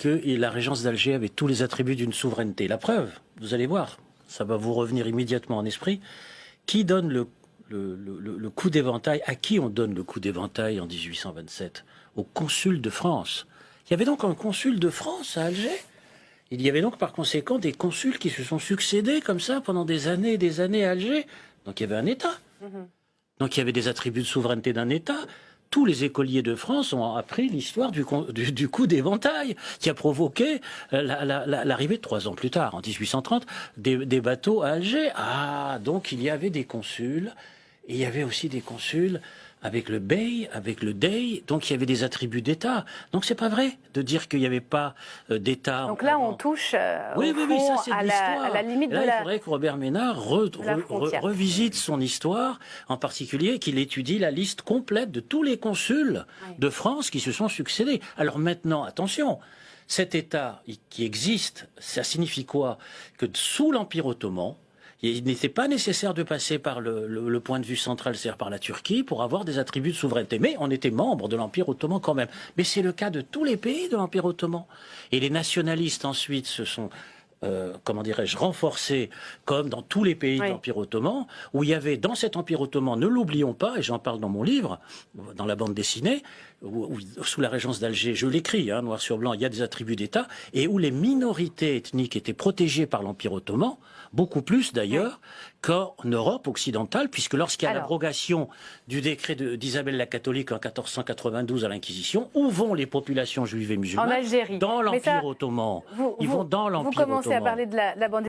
que la régence d'Alger avait tous les attributs d'une souveraineté. La preuve, vous allez voir, ça va vous revenir immédiatement en esprit, qui donne le coup d'éventail, à qui on donne le coup d'éventail en 1827? Au consul de France. Il y avait donc un consul de France à Alger. Il y avait donc par conséquent des consuls qui se sont succédés comme ça pendant des années et des années à Alger. Donc il y avait un État. Donc il y avait des attributs de souveraineté d'un État. Tous les écoliers de France ont appris l'histoire du coup d'éventail qui a provoqué l'arrivée de 3 ans plus tard, en 1830, des bateaux à Alger. Ah, donc il y avait des consuls, et il y avait aussi des consuls avec le bey, avec le dey, donc il y avait des attributs d'État. Donc c'est pas vrai de dire qu'il n'y avait pas d'État. Donc là, on touche oui, ça, c'est à la limite là, de il faudrait que Robert Ménard revisite son histoire, en particulier qu'il étudie la liste complète de tous les consuls de France qui se sont succédés. Alors maintenant, attention, cet État qui existe, ça signifie quoi? Que sous l'Empire ottoman, il n'était pas nécessaire de passer par le point de vue central, c'est-à-dire par la Turquie, pour avoir des attributs de souveraineté. Mais on était membre de l'Empire ottoman quand même. Mais c'est le cas de tous les pays de l'Empire ottoman. Et les nationalistes ensuite se sont, comment dirais-je, renforcés, comme dans tous les pays de l'Empire ottoman, où il y avait dans cet Empire ottoman, ne l'oublions pas, et j'en parle dans mon livre, dans la bande dessinée, où, sous la régence d'Alger, je l'écris, noir sur blanc, il y a des attributs d'État, et où les minorités ethniques étaient protégées par l'Empire ottoman, beaucoup plus d'ailleurs qu'en Europe occidentale, puisque lorsqu'il y a l'abrogation du décret d'Isabelle la catholique en 1492 à l'Inquisition, où vont les populations juives et musulmanes? En Algérie. Dans l'Empire ottoman. Ils vont dans l'Empire ottoman. Vous commencez à parler de la bande